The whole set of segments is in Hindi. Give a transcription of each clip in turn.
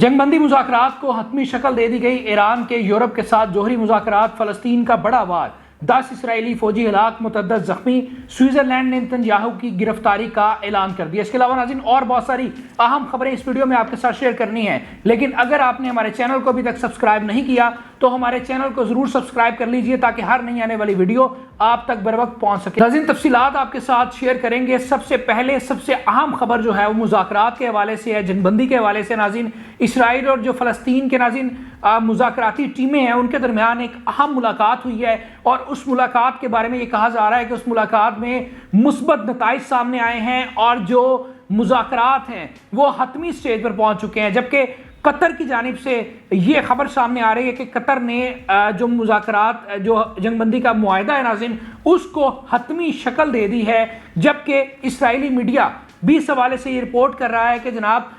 जंगबंदी मुज़ाकरात को हतमी शक्ल दे दी गई। ईरान के यूरोप के साथ जोहरी मुज़ाकरात, फ़लस्तीन का बड़ा वार, 10 इसराइली फौजी हलाक, मुतअद्दिद ज़ख्मी। स्विट्ज़रलैंड ने नेतन्याहू की गिरफ्तारी का ऐलान कर दिया। इसके अलावा नाज़रीन और बहुत सारी अहम खबरें इस वीडियो में आपके साथ शेयर करनी है, लेकिन अगर आपने हमारे चैनल को अभी तक सब्सक्राइब नहीं किया तो हमारे चैनल को जरूर सब्सक्राइब कर लीजिए ताकि हर नई आने वाली वीडियो आप तक बर वक्त पहुंच सके। नाज़रीन तफसीलात आपके साथ शेयर करेंगे। सबसे पहले सबसे अहम खबर जो है वो मुज़ाकरात के हवाले से है, जंगबंदी के हवाले से। नाज़रीन इसराइल और जो फ़लस्तीन के नाज़रीन मुज़ाकराती टीमें हैं उनके दरमियान एक अहम मुलाकात हुई है और उस मुलाकात के बारे में ये कहा जा रहा है कि उस मुलाकात में मुस्बत नताइज सामने आए हैं और जो मुज़ाकरात हैं वो हतमी स्टेज पर पहुंच चुके हैं। जबकि कतर की जानिब से ये खबर सामने आ रही है कि कतर ने जो मुज़ाकरात, जो जंगबंदी का मुआहदा है नाज़रीन, उसको हतमी शक्ल दे दी है। जबकि इसराइली मीडिया भी इस हवाले से ये रिपोर्ट कर रहा है कि जनाब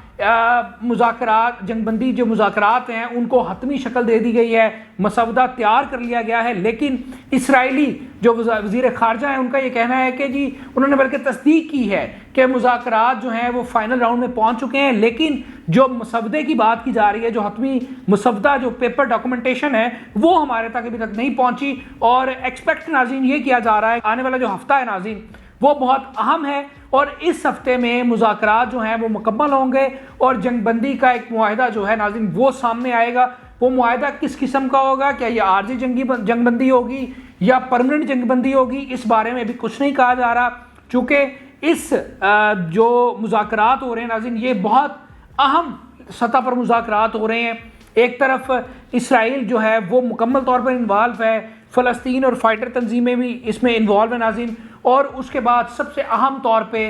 मुज़ाकरात, जंगबंदी जो मुज़ाकरात हैं उनको हतमी शक्ल दे दी गई है, मसवदा तैयार कर लिया गया है। लेकिन इसराइली जो वज़ीर ख़ारजा है उनका ये कहना है कि जी उन्होंने बल्कि तस्दीक की है कि मुज़ाकरात जो हैं वो फाइनल राउंड में पहुंच चुके हैं, लेकिन जो मसवदे की बात की जा रही है, जो हतमी मसवदा, जो पेपर डॉक्यूमेंटेशन है, वो हमारे तक अभी तक नहीं पहुंची। और एक्सपेक्ट नाज़रीन ये किया जा रहा है आने वाला जो हफ्ता है नाज़रीन वो बहुत अहम है और इस हफ्ते में मुज़ाकरात जो हैं वो मुकम्मल होंगे और जंगबंदी का एक मुआहदा जो है नाज़रीन वो सामने आएगा। वो मुआहदा किस किस्म का होगा, क्या ये आर्जी जंगबंदी होगी या परमानेंट जंगबंदी होगी, इस बारे में भी कुछ नहीं कहा जा रहा। चूँकि इस जो मुज़ाकरात हो रहे हैं नाज़रीन ये बहुत अहम सतह पर मुज़ाकरात हो रहे हैं। एक तरफ इसराइल जो है वो मुकम्मल तौर पर इन्वॉल्व है, फ़लस्तीन और फाइटर तंजीमें भी इसमें इन्वॉल्व है नाज़रीन, और उसके बाद सबसे अहम तौर पे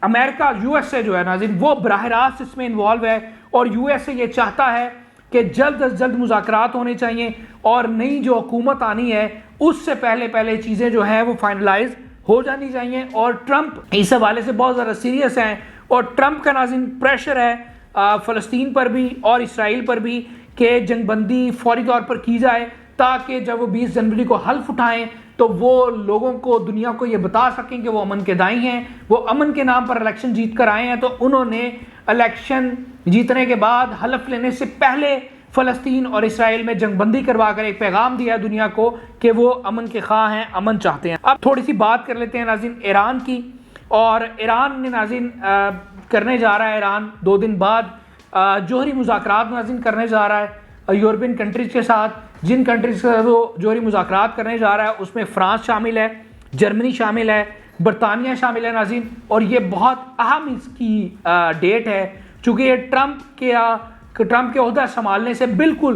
अमेरिका, यूएसए जो है नाज़रीन वो बराह रास्त इसमें इन्वॉल्व है। और यूएसए ये चाहता है कि जल्द अज जल्द मुज़ाकरात होने चाहिए और नई जो हुकूमत आनी है उससे पहले पहले चीज़ें जो है वो फाइनलाइज हो जानी चाहिए। और ट्रंप इस हवाले से बहुत ज़्यादा सीरियस हैं और ट्रंप का नाज़रीन प्रेशर है फ़लस्तीन पर भी और इसराइल पर भी कि जंगबंदी फौरी तौर पर की जाए ताकि जब वो 20 जनवरी को हल्फ उठाएं तो वो लोगों को, दुनिया को ये बता सकें कि वो अमन के दाई हैं, वो अमन के नाम पर इलेक्शन जीत कर आए हैं। तो उन्होंने इलेक्शन जीतने के बाद हल्फ लेने से पहले फ़लस्तीन और इसराइल में जंगबंदी करवा कर एक पैगाम दिया दुनिया को कि वो अमन के ख्वाह हैं, अमन चाहते हैं। अब थोड़ी सी बात कर लेते हैं नाज़रीन ईरान की। और ईरान ने नाज़रीन करने जा रहा है, ईरान 2 दिन बाद जोहरी मुज़ाकरात नाज़रीन करने जा रहा है यूरोपियन कंट्रीज़ के साथ। जिन कंट्रीज़ के साथ वो जोहरी मुज़ाकरात करने जा रहा है उसमें फ़्रांस शामिल है, जर्मनी शामिल है, बरतानिया शामिल है नाज़रीन। और ये बहुत अहम इसकी डेट है चूँकि ये ट्रंप के ओहदा संभालने से बिल्कुल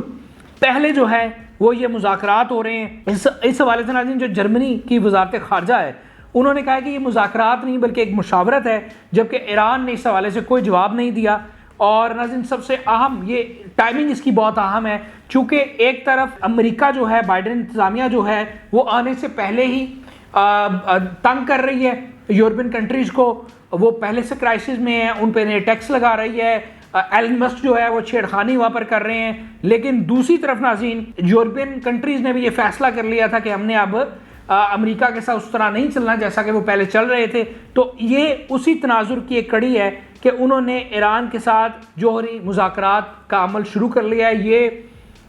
पहले जो है वो ये मुज़ाकरात हो रहे हैं। इस हवाले से नाज़रीन जो जर्मनी की वज़ारत ख़ारजा है उन्होंने कहा कि ये मुज़ाकरात नहीं बल्कि एक मुशावरत है, जबकि ईरान ने इस हवाले से कोई जवाब नहीं दिया। और नाज़रीन सबसे अहम ये टाइमिंग इसकी बहुत अहम है चूँकि एक तरफ अमेरिका जो है, बाइडेन इंतज़ामिया जो है वो आने से पहले ही तंग कर रही है यूरोपियन कंट्रीज़ को, वो पहले से क्राइसिस में है, उन पर टैक्स लगा रही है, एलन मस्क जो है वो छेड़खानी वहाँ पर कर रहे हैं। लेकिन दूसरी तरफ नाज़रीन यूरोपियन कंट्रीज़ ने भी ये फैसला कर लिया था कि हमने अब अमेरिका के साथ उस तरह नहीं चलना जैसा कि वो पहले चल रहे थे। तो ये उसी तनाजुर की एक कड़ी है कि उन्होंने ईरान के साथ जोहरी मुज़ाकरात का अमल शुरू कर लिया है। ये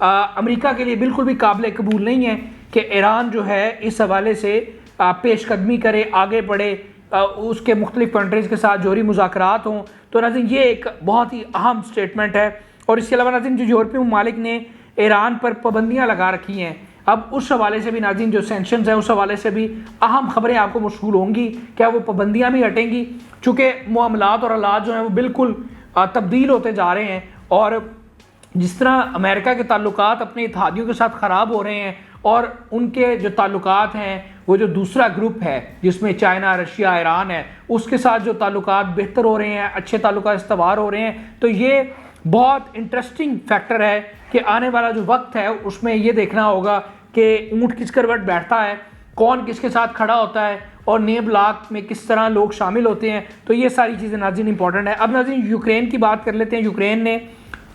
अमेरिका के लिए बिल्कुल भी काबिल कबूल नहीं है कि ईरान जो है इस हवाले से पेशकदमी करे, आगे बढ़े, उसके मुख्तलिफ कंट्रीज़ के साथ जोहरी मुज़ाकरात हों। तो नाज़रीन ये एक बहुत ही अहम स्टेटमेंट है। और इसके अलावा नाज़रीन जो यूरोपीय ममालिक ने ईरान पर पाबंदियाँ लगा रखी हैं, अब उस हवाले से भी नाज़रीन जो सैंक्शंस हैं उस हवाले से भी अहम खबरें आपको मौसूल होंगी। क्या वो पाबंदियाँ भी हटेंगी? चूँकि मामलात और हालात जो हैं वो बिल्कुल तब्दील होते जा रहे हैं और जिस तरह अमेरिका के ताल्लुकात अपने इत्तेहादियों के साथ ख़राब हो रहे हैं और उनके जो ताल्लुकात हैं वो जो दूसरा ग्रुप है जिसमें चाइना, रशिया, ईरान है, उसके साथ जो ताल्लुकात बेहतर हो रहे हैं, अच्छे ताल्लुकात इस्तवार हो रहे हैं। तो ये बहुत इंटरेस्टिंग फैक्टर है कि आने वाला जो वक्त है उसमें ये देखना होगा कि ऊँट किस करवट बैठता है, कौन किसके साथ खड़ा होता है और नए ब्लॉक में किस तरह लोग शामिल होते हैं। तो ये सारी चीज़ें नाज़रीन इंपॉर्टेंट है। अब नाज़रीन यूक्रेन की बात कर लेते हैं। यूक्रेन ने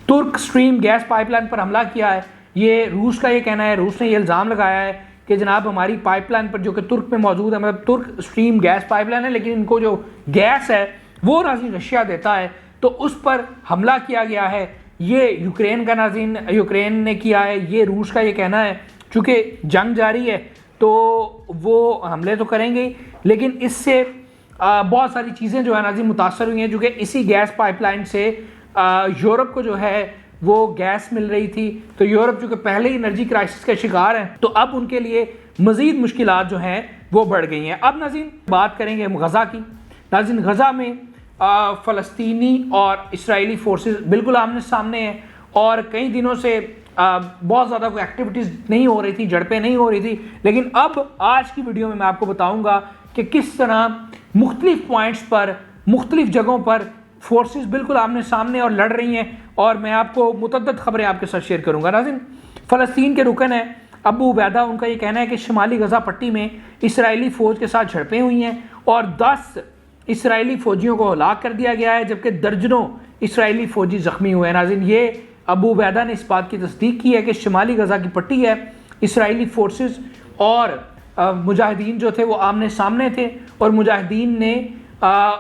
तुर्क स्ट्रीम गैस पाइपलाइन पर हमला किया है। ये रूस का ये कहना है, रूस ने ये इल्ज़ाम लगाया है कि जनाब हमारी पाइपलाइन पर जो कि तुर्क में मौजूद है, मतलब तुर्क स्ट्रीम गैस पाइपलाइन है, लेकिन इनको जो गैस है वो नाज़रीन रशिया देता है। तो उस पर हमला किया गया है। ये यूक्रेन का नाज़रीन, यूक्रेन ने किया है, ये रूस का ये कहना है। चूँकि जंग जारी है तो वो हमले तो करेंगे ही, लेकिन इससे बहुत सारी चीज़ें जो है नाज़रीन मुतासर हुई हैं। चूँकि इसी गैस पाइपलाइन से यूरोप को जो है वो गैस मिल रही थी, तो यूरोप चूँकि पहले ही एनर्जी क्राइसिस का शिकार है, तो अब उनके लिए मज़ीद मुश्किलात जो हैं वो बढ़ गई हैं। अब नाज़रीन बात करेंगे हम गज़ा की। नाज़रीन गज़ा में फ़लस्तीनी और इसराइली फोर्सेस बिल्कुल आमने सामने हैं और कई दिनों से बहुत ज़्यादा कोई एक्टिविटीज़ नहीं हो रही थी, झड़पें नहीं हो रही थी, लेकिन अब आज की वीडियो में मैं आपको बताऊंगा कि किस तरह मुख्तलिफ पॉइंट्स पर, मुख्तलिफ जगहों पर फोर्सेस बिल्कुल आमने सामने और लड़ रही हैं, और मैं आपको मुतअद्दिद खबरें आपके साथ शेयर करूंगा। नाज़रीन फ़लस्तीन के रुकन है अबू उबैदा, उनका ये कहना है कि शुमाली गज़ा पट्टी में इसराइली फ़ौज के साथ झड़पें हुई हैं और 10 इसराइली फ़ौजियों को हलाक कर दिया गया है, जबकि दर्जनों इसराइली फ़ौजी ज़ख्मी हुए हैं। नाज़रीन ये अबू उबैदा ने इस बात की तस्दीक की है कि शुमाली गज़ा की पट्टी है, इसराइली फोर्सेस और मुजाहिदीन जो थे वो आमने सामने थे, और मुजाहिदीन ने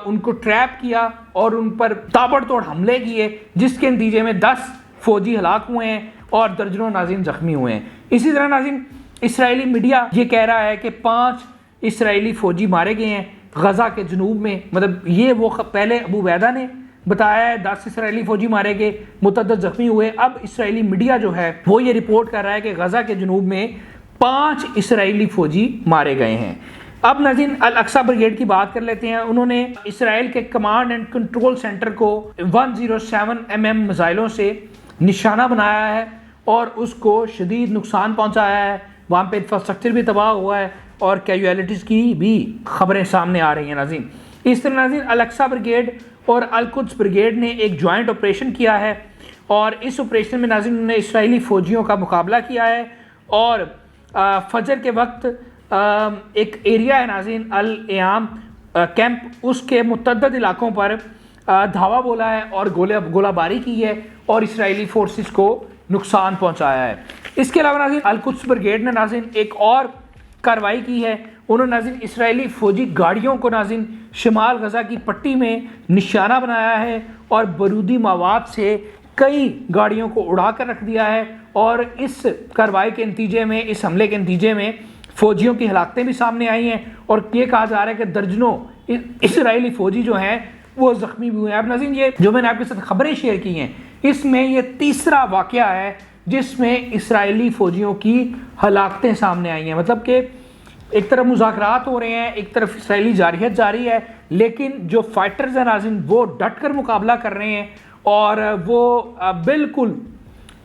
उनको ट्रैप किया और उन पर ताबड़तोड़ हमले किए, जिसके नतीजे में 10 फ़ौजी हलाक हुए हैं और दर्जनों नाज़रीन ज़ख्मी हुए हैं। इसी तरह नाज़रीन इसराइली मीडिया ये कह रहा है कि 5 इसराइली फ़ौजी मारे गए हैं गज़ा के जनूब में। मतलब ये वो पहले अबू उबैदा ने बताया है 10 इसराइली फ़ौजी मारे गए, मुतअद्दिद ज़ख्मी हुए। अब इसराइली मीडिया जो है वो ये रिपोर्ट कर रहा है कि गज़ा के जनूब में 5 इसराइली फ़ौजी मारे गए हैं। अब नाज़रीन अल अक्सा ब्रिगेड की बात कर लेते हैं। उन्होंने इसराइल के कमांड एंड कंट्रोल सेंटर को 107 mm मिसाइलों से निशाना बनाया है और उसको शदीद नुकसान पहुँचाया है। वहाँ पर इंफ्रास्ट्रक्चर भी तबाह हुआ है और कैजुअलिटीज़ की भी खबरें सामने आ रही हैं। नाज़रीन इस तरह नाज़रीन अल अक्सा ब्रिगेड और अल कुद्स ब्रिगेड ने एक जॉइंट ऑपरेशन किया है, और इस ऑपरेशन में नाज़रीन उन्होंने इसराइली फ़ौजियों का मुकाबला किया है। और फजर के वक्त एक एरिया है नाज़रीन अल एयाम कैंप, उसके मुतअद्दिद इलाकों पर धावा बोला है और गोलाबारी की है और इसराइली फोर्सेस को नुकसान पहुँचाया है। इसके अलावा नाज़रीन अल कुद्स ब्रिगेड ने नाज़रीन एक और कार्रवाई की है। उन्होंने नाज़रीन इसराइली फ़ौजी गाड़ियों को नाज़रीन शिमाल गज़ा की पट्टी में निशाना बनाया है और बारूदी मवाद से कई गाड़ियों को उड़ा कर रख दिया है, और इस कार्रवाई के नतीजे में, इस हमले के नतीजे में फ़ौजियों की हलाकतें भी सामने आई हैं और ये कहा जा रहा है कि दर्जनों इसराइली फ़ौजी जो हैं वो ज़ख्मी भी हुए हैं। अब नाज़रीन ये जो मैंने आपके साथ खबरें शेयर की हैं, इसमें ये तीसरा वाक़या है जिसमें इसराइली फ़ौजियों की हलाकतें सामने आई हैं। मतलब कि एक तरफ मुज़ाकरात हो रहे हैं, एक तरफ इसराइली जारहियत जारी है, लेकिन जो फाइटर्स हैं नाज़रीन वो डट कर मुकाबला कर रहे हैं और वो बिल्कुल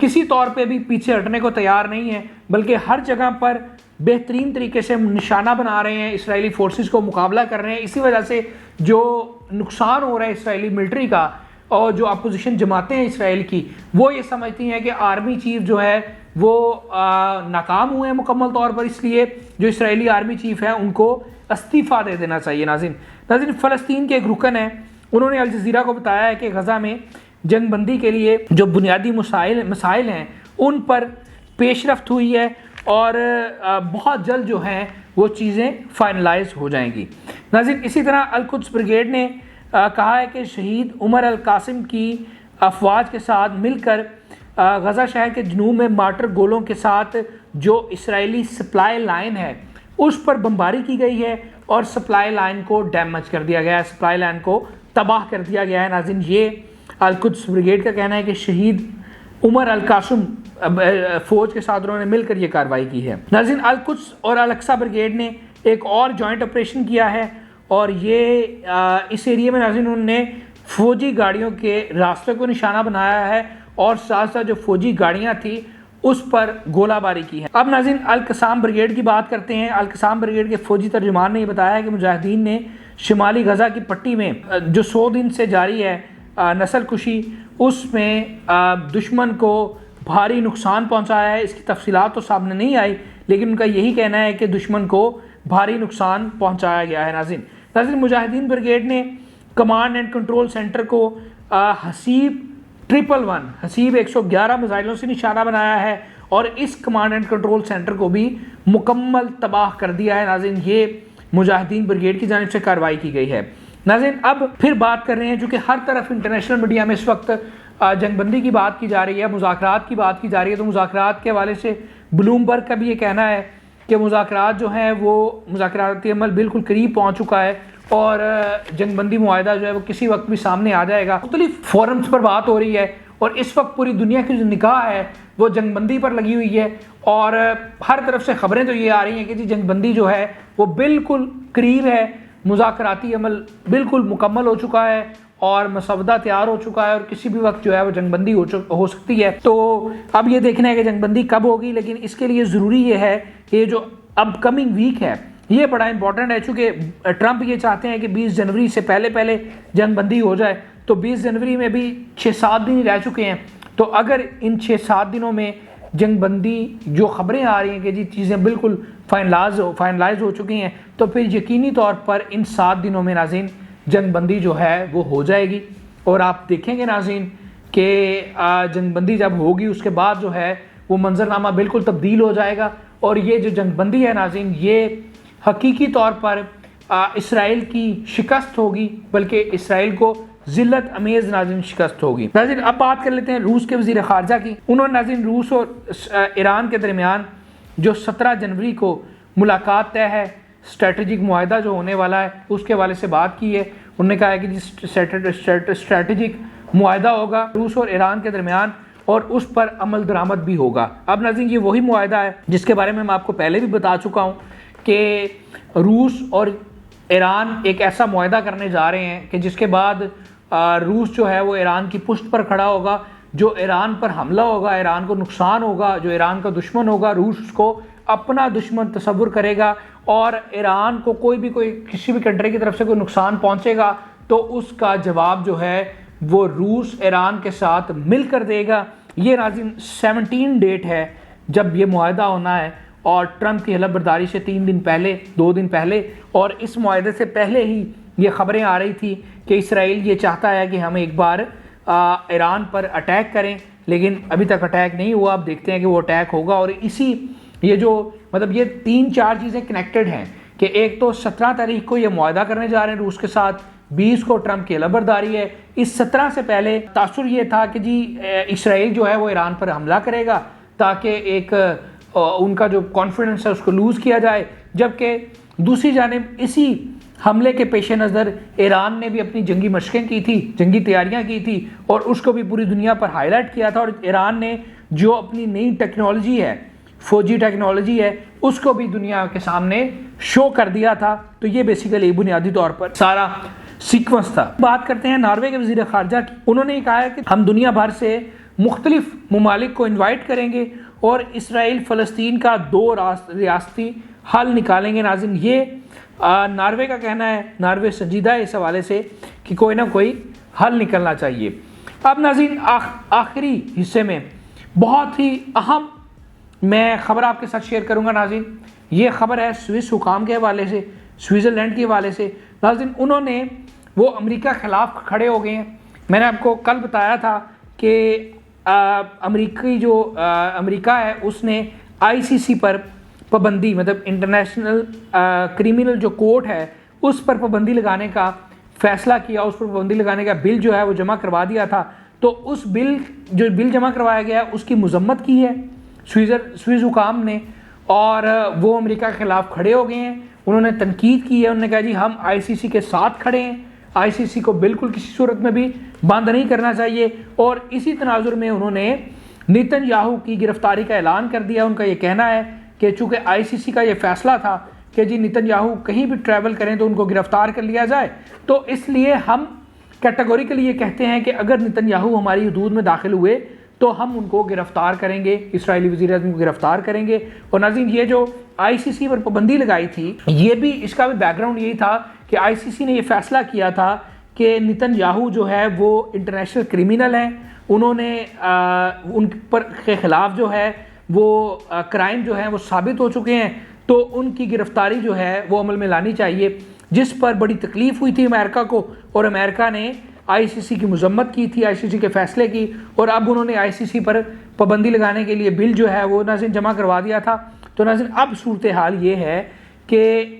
किसी तौर पे भी पीछे हटने को तैयार नहीं है, बल्कि हर जगह पर बेहतरीन तरीके से निशाना बना रहे हैं, इसराइली फोर्सेस को मुकाबला कर रहे हैं। इसी वजह से जो नुकसान हो रहा है इसराइली मिलिट्री का और जो अपोजिशन जमातें हैं इसराइल की, वो ये समझती हैं कि आर्मी चीफ जो है वो नाकाम हुए हैं मुकम्मल तौर पर, इसलिए जो इसराइली आर्मी चीफ है उनको इस्तीफ़ा दे देना चाहिए। नाज़रीन फ़लस्तीन के एक रुकन है, उन्होंने अल जज़ीरा को बताया है कि गज़ा में जंगबंदी के लिए जो बुनियादी मसाइल हैं उन पर पेशरफ्त हुई है और बहुत जल्द जो हैं वो चीज़ें फाइनलाइज हो जाएंगी। नाज़रीन इसी तरह अल कुद्स ब्रिगेड ने कहा है कि शहीद उमर अल कासिम की अफवाज के साथ मिलकर गज़ा शहर के जनूब में मार्टर गोलों के साथ जो इसराइली सप्लाई लाइन है उस पर बमबारी की गई है और सप्लाई लाइन को डैमेज कर दिया गया है, सप्लाई लाइन को तबाह कर दिया गया है। नाज़रीन ये अल कुद्स ब्रिगेड का कहना है कि शहीद उमर अल कासिम फ़ौज के साथ उन्होंने मिलकर ये कार्रवाई की है। नाज़रीन अल कुद्स और अल अक्सा ब्रिगेड ने एक और जॉइंट ऑपरेशन किया है और ये इस एरिया में नाज़रीन उन्होंने फ़ौजी गाड़ियों के रास्ते को निशाना बनाया है और साथ साथ जो फ़ौजी गाड़ियाँ थी उस पर गोलाबारी की है। अब नाज़रीन अल कसाम ब्रिगेड की बात करते हैं। अल कसाम ब्रिगेड के फ़ौजी तर्जुमान ने ये बताया है कि मुजाहिदीन ने शुमाली गज़ा की पट्टी में जो 100 दिन से जारी है नस्ल कुशी, उसमें दुश्मन को भारी नुकसान पहुंचाया है। इसकी तफसीलात तो सामने नहीं आई, लेकिन उनका यही कहना है कि दुश्मन को भारी नुकसान पहुंचाया गया है। नाज़रीन मुजाहिदीन ब्रिगेड ने कमांड एंड कंट्रोल सेंटर को हसीब 111 मिसाइलों से निशाना बनाया है और इस कमांड एंड कंट्रोल सेंटर को भी मुकम्मल तबाह कर दिया है। नाज़रीन ये मुजाहिदीन ब्रिगेड की जानिब से कार्रवाई की गई है। नाज़रीन अब फिर बात कर रहे हैं, चूँकि हर तरफ इंटरनेशनल मीडिया में इस वक्त जंगबंदी की बात की जा रही है, मुज़ाकरात की बात की जा रही है, तो मुज़ाकरात के हवाले से ब्लूमबर्ग का भी ये कहना है कि मुज़ाकरात जो हैं वो मुज़ाकराती अमल बिल्कुल करीब पहुँच चुका है और जंगबंदी मुआहदा जो है वो किसी वक्त भी सामने आ जाएगा। मुख्तलिफ फोरम्स पर बात हो रही है और इस वक्त पूरी दुनिया की जो निगाह है वो जंगबंदी पर लगी हुई है और हर तरफ से खबरें तो ये आ रही हैं कि जी जंगबंदी जो है वो बिल्कुल करीब है, मुज़ाकराती अमल बिल्कुल मुकम्मल हो चुका है और मसवदा तैयार हो चुका है और किसी भी वक्त जो है वो जंगबंदी हो सकती है। तो अब ये देखना है कि जंगबंदी कब होगी, लेकिन इसके लिए ज़रूरी ये है कि ये जो अपकमिंग वीक है ये बड़ा इंपॉर्टेंट है, चूँकि ट्रंप ये चाहते हैं कि 20 जनवरी से पहले जंगबंदी हो जाए। तो 20 जनवरी में भी 6-7 दिन रह चुके हैं, तो अगर इन 6-7 दिनों में जंगबंदी जो खबरें आ रही हैं कि जी चीज़ें बिल्कुल फाइनलाइज हो चुकी हैं, तो फिर यकीनी तौर पर इन 7 दिनों में नाज़रीन जंगबंदी जो है वो हो जाएगी। और आप देखेंगे नाज़रीन कि जंगबंदी जब होगी उसके बाद जो है वो मंजरनामा बिल्कुल तब्दील हो जाएगा और ये जो जंगबंदी है नाज़रीन ये हकीकी तौर पर इसराइल की शिकस्त होगी, बल्कि इसराइल को जिल्लत अमेज़ नाज़रीन शिकस्त होगी। नाज़रीन अब बात कर लेते हैं रूस के वज़ीर ख़ारजा की। उन्होंने नाज़रीन रूस और ईरान के दरमियान जो 17 जनवरी को मुलाकात तय है, स्ट्रेटजिक मुआहदा जो होने वाला है उसके हवाले से बात की है। उन्होंने कहा है कि स्ट्रेटजिक मुआहदा होगा रूस और ईरान के दरमियान और उस पर अमल दरामद भी होगा। अब नाज़रीन ये वही मुआहदा है जिसके बारे में मैं आपको पहले भी बता चुका हूँ कि रूस और ईरान एक ऐसा मुआहदा करने जा रहे हैं कि जिसके बाद रूस जो है वो ईरान की पुष्ट पर खड़ा होगा, जो ईरान पर हमला होगा, ईरान को नुकसान होगा, जो ईरान का दुश्मन होगा रूस उसको अपना दुश्मन तस्वुर करेगा और ईरान को कोई किसी भी कंट्री की तरफ से कोई नुकसान पहुंचेगा तो उसका जवाब जो है वो रूस ईरान के साथ मिलकर देगा। ये नाज़रीन 17 डेट है जब ये मुआहदा होना है और ट्रंप की हलफबर्दारी से 2 दिन पहले और इस मुआहदे से पहले ही ये खबरें आ रही थी कि इसराइल ये चाहता है कि हम एक बार ईरान पर अटैक करें, लेकिन अभी तक अटैक नहीं हुआ। अब देखते हैं कि वो अटैक होगा और ये जो मतलब ये 3-4 चीज़ें कनेक्टेड हैं कि एक तो 17 तारीख को ये मुआहदा करने जा रहे हैं रूस के साथ, 20 को ट्रंप की हलफबर्दारी है। इस 17 से पहले तासुर ये था कि जी इसराइल जो है वो ईरान पर हमला करेगा ताकि एक उनका जो कॉन्फिडेंस है उसको लूज़ किया जाए, जबकि दूसरी जानिब इसी हमले के पेश नज़र ईरान ने भी अपनी जंगी मशक़ें की थी, जंगी तैयारियां की थी और उसको भी पूरी दुनिया पर हाईलाइट किया था और ईरान ने जो अपनी नई टेक्नोलॉजी है, फौजी टेक्नोलॉजी है, उसको भी दुनिया के सामने शो कर दिया था। तो ये बेसिकली बुनियादी तौर पर सारा सीक्वेंस था। बात करते हैं नॉर्वे के वज़ीर ख़ारजा की। उन्होंने कहा है कि हम दुनिया भर से मुख्तलिफ ममालिक को इन्वाइट करेंगे और इसराइल फ़लस्तीन का 2 रियासती हल निकालेंगे। नाज़रीन ये नॉर्वे का कहना है, नॉर्वे संजीदा है इस हवाले से कि कोई ना कोई हल निकलना चाहिए। अब नाज़रीन आखिरी हिस्से में बहुत ही अहम मैं ख़बर आपके साथ शेयर करूंगा। नाज़रीन ये ख़बर है स्विस हुकाम के हवाले से, स्विट्ज़रलैंड के हवाले से। नाज़रीन उन्होंने वो अमेरिका के ख़िलाफ़ खड़े हो गए हैं। मैंने आपको कल बताया था कि अमेरिका है उसने ICC पर पाबंदी, मतलब इंटरनेशनल क्रिमिनल जो कोर्ट है उस पर पाबंदी लगाने का फ़ैसला किया, उस पर पाबंदी लगाने का बिल जो है वो जमा करवा दिया था। तो उस बिल जमा करवाया गया उसकी मजम्मत की है स्विस हुकाम ने और वो अमेरिका के ख़िलाफ़ खड़े हो गए हैं। उन्होंने तनकीद की है, उन्होंने कहा जी हम ICC के साथ खड़े हैं, ICC को बिल्कुल किसी सूरत में भी बंद नहीं करना चाहिए। और इसी तनाजुर में उन्होंने नेतन्याहू की गिरफ्तारी का ऐलान कर दिया। उनका ये कहना है कि चूँकि ICC का ये फ़ैसला था कि जी नेतन्याहू कहीं भी ट्रैवल करें तो उनको गिरफ़्तार कर लिया जाए, तो इसलिए हम कैटेगोरिकली ये कहते हैं कि अगर नेतन्याहू हमारी हदूद में दाखिल हुए तो हम उनको गिरफ़्तार करेंगे, इसराइली वज़ीर आज़म को गिरफ़्तार करेंगे। और नाज़रीन ये जो ICC पर पाबंदी लगाई थी ये भी, इसका भी बैकग्राउंड यही था कि ICC ने ये फ़ैसला किया था कि नेतन्याहू जो है वो इंटरनेशनल क्रिमिनल हैं, उन्होंने उन पर के ख़िलाफ़ जो है वो क्राइम जो है वो साबित हो चुके हैं, तो उनकी गिरफ़्तारी जो है वो अमल में लानी चाहिए, जिस पर बड़ी तकलीफ़ हुई थी अमेरिका को और अमेरिका ने ICC की मजम्मत की थी, ICC के फ़ैसले की। और अब उन्होंने ICC पर पाबंदी लगाने के लिए बिल जो है वो नाज़रीन जमा करवा दिया था। तो नाज़रीन अब सूरत हाल ये है कि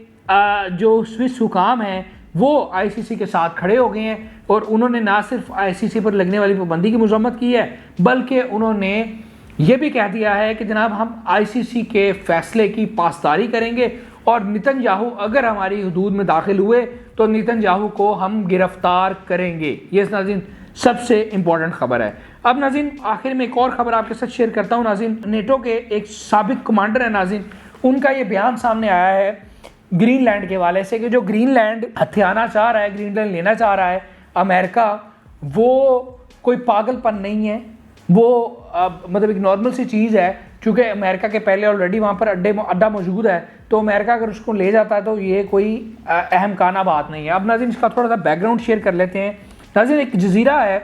जो स्विस हुकाम है वो आईसीसी के साथ खड़े हो गए हैं और उन्होंने ना सिर्फ आईसीसी पर लगने वाली पाबंदी की मजम्मत की है, बल्कि उन्होंने ये भी कह दिया है कि जनाब हम आईसीसी के फैसले की पासदारी करेंगे और नेतन्याहू अगर हमारी हदूद में दाखिल हुए तो नेतन्याहू को हम गिरफ्तार करेंगे। ये नाज़रीन सबसे इंपॉर्टेंट खबर है। अब नाज़रीन आखिर में एक और खबर आपके साथ शेयर करता हूँ। नाज़रीन नेटो के एक साबिक कमांडर है नाज़रीन, उनका ये बयान सामने आया है ग्रीनलैंड के हवाले से कि जो ग्रीनलैंड हथियाना चाह रहा है, ग्रीनलैंड लेना चाह रहा है अमेरिका, वो कोई पागलपन नहीं है, वो मतलब एक नॉर्मल सी चीज़ है। क्योंकि अमेरिका के पहले ऑलरेडी वहाँ पर अड्डा मौजूद है, तो अमेरिका अगर उसको ले जाता है तो ये कोई अहम काना बात नहीं है। अब नाज़रीन इसका थोड़ा सा बैकग्राउंड शेयर कर लेते हैं। नाज़रीन एक जजीरा है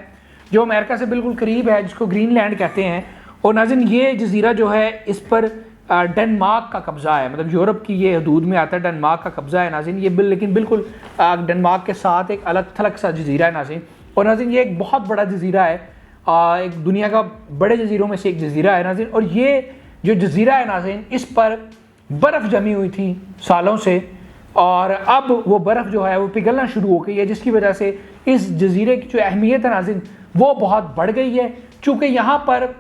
जो अमेरिका से बिल्कुल करीब है जिसको ग्रीनलैंड कहते हैं, और नाज़रीन ये जजीरा जो है इस पर डेनमार्क का कब्ज़ा है, मतलब यूरोप की ये हदूद में आता है, डेनमार्क का कब्ज़ा है नाज़रीन ये लेकिन बिल्कुल डेनमार्क के साथ एक अलग थलग सा जजीरा है नाज़रीन। और नाज़रीन ये एक बहुत बड़ा जजीरा है, एक दुनिया का बड़े जजीरों में से एक जजीरा है नाज़रीन। और ये जो जजीरा है नाज़रीन इस पर बर्फ़ जमी हुई थी सालों से, और अब वो बर्फ़ जो है वो पिघलना शुरू हो गई है, जिसकी वजह से इस जजीरे की जो अहमियत है नाज़रीन वो बहुत बढ़ गई है। चूँकि यहाँ पर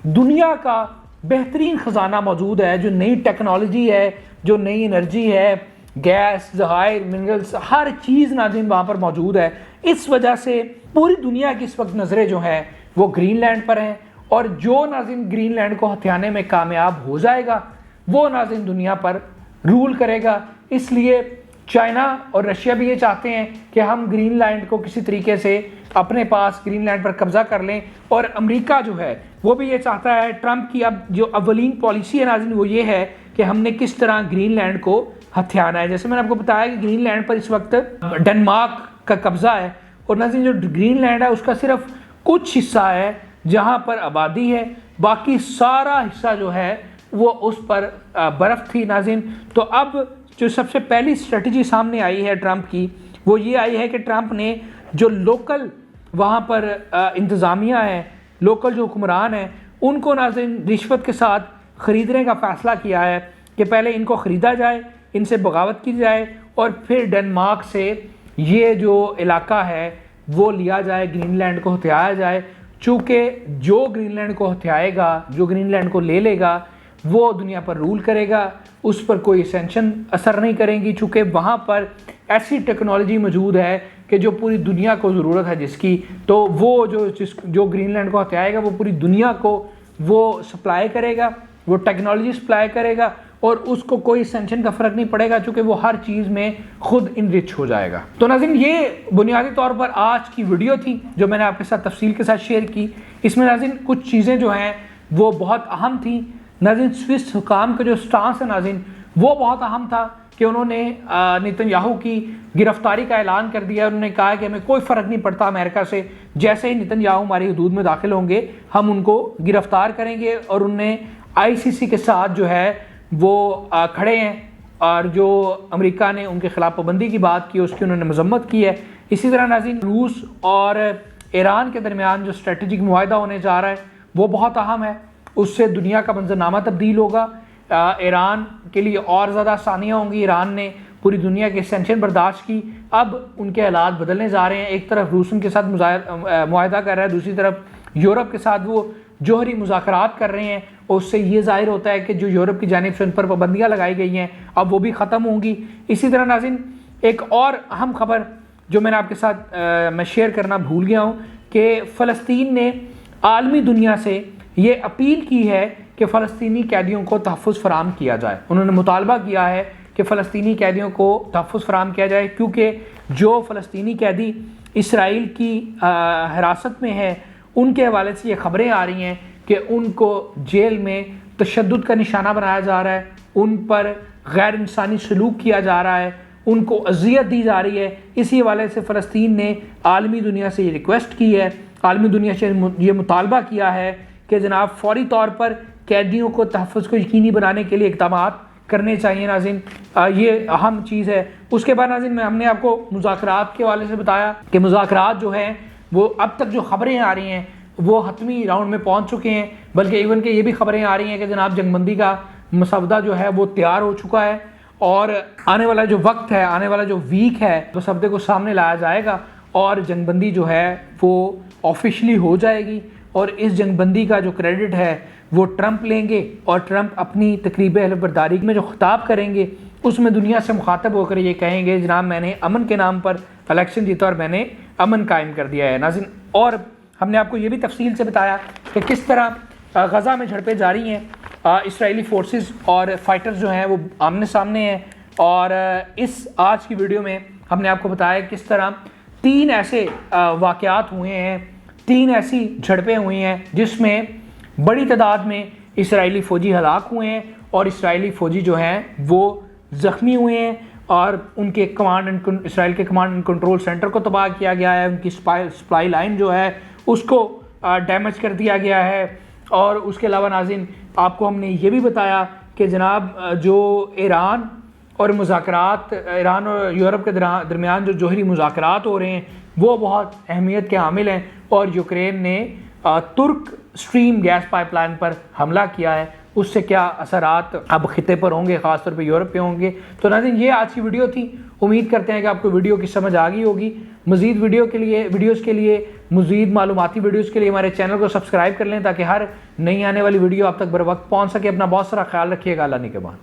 दुनिया का बेहतरीन ख़जाना मौजूद है, जो नई टेक्नोलॉजी है, जो नई एनर्जी है, गैस, ज़खायर, मिनरल्स, हर चीज़ नाज़रीन वहाँ पर मौजूद है। इस वजह से पूरी दुनिया की इस वक्त नज़रें जो हैं वो ग्रीनलैंड पर हैं, और जो नाज़रीन ग्रीनलैंड को हथियाने में कामयाब हो जाएगा वो नाज़रीन दुनिया पर रूल करेगा। इसलिए चाइना और रशिया भी ये चाहते हैं कि हम ग्रीनलैंड को किसी तरीके से अपने पास ग्रीनलैंड पर कब्जा कर लें, और अमेरिका जो है वो भी ये चाहता है। ट्रंप की अब जो अव्वलीन पॉलिसी है नाज़रीन वो ये है कि हमने किस तरह ग्रीनलैंड को हथियाना है। जैसे मैंने आपको बताया कि ग्रीनलैंड पर इस वक्त डेनमार्क का कब्जा है, और नाज़रीन जो ग्रीनलैंड है उसका सिर्फ कुछ हिस्सा है जहाँ पर आबादी है, बाकी सारा हिस्सा जो है वो उस पर बर्फ़ थी नाज़रीन। तो अब जो सबसे पहली स्ट्रेटजी सामने आई है ट्रंप की, वो ये आई है कि ट्रंप ने जो लोकल वहाँ पर इंतज़ामिया है, लोकल जो हुक्मरान हैं, उनको नाज़रीन रिश्वत के साथ ख़रीदने का फ़ैसला किया है कि पहले इनको ख़रीदा जाए, इनसे बगावत की जाए, और फिर डेनमार्क से ये जो इलाका है वो लिया जाए, ग्रीनलैंड को हथियाया जाए। चूँकि जो ग्रीनलैंड को हथियाएगा, जो ग्रीनलैंड को ले लेगा, वो दुनिया पर रूल करेगा, उस पर कोई सेंक्शन असर नहीं करेंगी, चूँकि वहाँ पर ऐसी टेक्नोलॉजी मौजूद है कि जो पूरी दुनिया को ज़रूरत है जिसकी, तो वो जो ग्रीनलैंड को हथियाएगा वो पूरी दुनिया को वो सप्लाई करेगा, वो टेक्नोलॉजी सप्लाई करेगा, और उसको कोई सेंक्शन का फ़र्क नहीं पड़ेगा चूँकि वो हर चीज़ में खुद इनरिच हो जाएगा। तो नाज़रीन ये बुनियादी तौर पर आज की वीडियो थी जो मैंने आपके साथ तफसील के साथ शेयर की। इसमें नाज़रीन कुछ चीज़ें जो हैं वो बहुत अहम थी। नाज़रीन स्विस हुकाम का जो स्टांस है नाज़रीन वो बहुत अहम था कि उन्होंने नेतन्याहू की गिरफ्तारी का ऐलान कर दिया। उन्होंने कहा कि हमें कोई फ़र्क नहीं पड़ता अमेरिका से, जैसे ही नेतन्याहू हमारी हदूद में दाखिल होंगे हम उनको गिरफ्तार करेंगे। और उनने आईसीसी के साथ जो है वो खड़े हैं, और जो अमेरिका ने उनके ख़िलाफ़ पाबंदी की बात की उसकी उन्होंने मजम्मत की है। इसी तरह नाज़रीन रूस और ईरान के दरमियान जो स्ट्रेटजिक मुआहदा होने जा रहा है वो बहुत अहम है, उससे दुनिया का मंजरनामा तब्दील होगा। ईरान के लिए और ज़्यादा आसानियाँ होंगी। ईरान ने पूरी दुनिया के सेंक्शन बर्दाश्त की, अब उनके हालात बदलने जा रहे हैं। एक तरफ रूस उनके साथ मुआहदा कर रहा है, दूसरी तरफ यूरोप के साथ वो जोहरी मुज़ाकरात कर रहे हैं, और उससे ये ज़ाहिर होता है कि जो यूरोप की जानिब से उन पर पाबंदियाँ लगाई गई हैं अब वो भी ख़त्म होंगी। इसी तरह नाज़रीन एक और अहम खबर जो मैंने आपके साथ मैं शेयर करना भूल गया हूँ कि फ़लस्तीन ने आलमी दुनिया से ये अपील की है कि फ़लस्तीनी कैदियों को तहफ़्फ़ुज़ फ़राहम किया जाए। उन्होंने मुतालबा किया है कि फ़लस्तीनी कैदियों को तहफ़्फ़ुज़ फ़राहम किया जाए, क्योंकि जो फ़लस्तीनी कैदी इसराइल की हिरासत में है उनके हवाले से ये ख़बरें आ रही हैं कि उनको जेल में तशद्दुद का निशाना बनाया जा रहा है, उन पर गैर इंसानी सलूक किया जा रहा है, उनको अजियत दी जा रही है। इसी हवाले से फ़लस्तीन ने आलमी दुनिया से ये रिक्वेस्ट की है, आलमी दुनिया से ये मुतालबा किया है कि जनाब फ़ौरी तौर पर कैदियों को तहफ़्फ़ुज़ को यकीनी बनाने के लिए इक़दाम करने चाहिए। नाज़रीन ये अहम चीज़ है। उसके बाद नाज़रीन हमने आपको मुज़ाकरात के हवाले से बताया कि मुज़ाकरात जो हैं वो अब तक जो ख़बरें आ रही हैं वो हतमी राउंड में पहुंच चुके हैं, बल्कि इवन के ये भी ख़बरें आ रही हैं कि जनाब जंगबंदी का मसवदा जो है वो तैयार हो चुका है, और आने वाला जो वक्त है, आने वाला जो वीक है, तो हफ्ते को सामने लाया जाएगा और जंगबंदी जो है वो ऑफिशियली हो जाएगी। और इस जंगबंदी का जो क्रेडिट है वो ट्रंप लेंगे और ट्रंप अपनी तकरीब अहलबरदारी में जो खिताब करेंगे उसमें दुनिया से मुखातब होकर ये कहेंगे जनाब मैंने अमन के नाम पर इलेक्शन जीता और मैंने अमन कायम कर दिया है। नाज़रीन, और हमने आपको ये भी तफसील से बताया कि किस तरह गज़ा में झड़पें जारी हैं, इसराइली फोर्सेस और फाइटर्स जो हैं वो आमने सामने हैं। और इस आज की वीडियो में हमने आपको बताया किस तरह 3 ऐसे वाक़यात हुए हैं, 3 ऐसी झड़पें हुई हैं जिसमें बड़ी तादाद में इसराइली फ़ौजी हलाक हुए हैं और इसराइली फ़ौजी जो हैं वो ज़ख्मी हुए हैं और उनके इसराइल के कमांड एंड कंट्रोल सेंटर को तबाह किया गया है, उनकी सप्लाई लाइन जो है उसको डैमेज कर दिया गया है। और उसके अलावा नाज़रीन आपको हमने ये भी बताया कि जनाब जो ईरान और यूरोप के दरमियान जो जौहरी मुज़ाकरात हो रहे हैं वो बहुत अहमियत के हामिल हैं और यूक्रेन ने तुर्क स्ट्रीम गैस पाइपलाइन पर हमला किया है, उससे क्या असरात अब खिते पर होंगे, ख़ासतौर पे यूरोप पे होंगे। तो नाज़रीन ये आज की वीडियो थी, उम्मीद करते हैं कि आपको वीडियो की समझ आ गई होगी। मज़ीद वीडियोज़ के लिए मज़ीद मालूमाती वीडियोज़ के लिए हमारे चैनल को सब्सक्राइब कर लें ताकि हर नई आने वाली वीडियो आप तक बर वक्त पहुँच सके। अपना बहुत सारा ख्याल रखिएगा। अल्लाह निगहबान।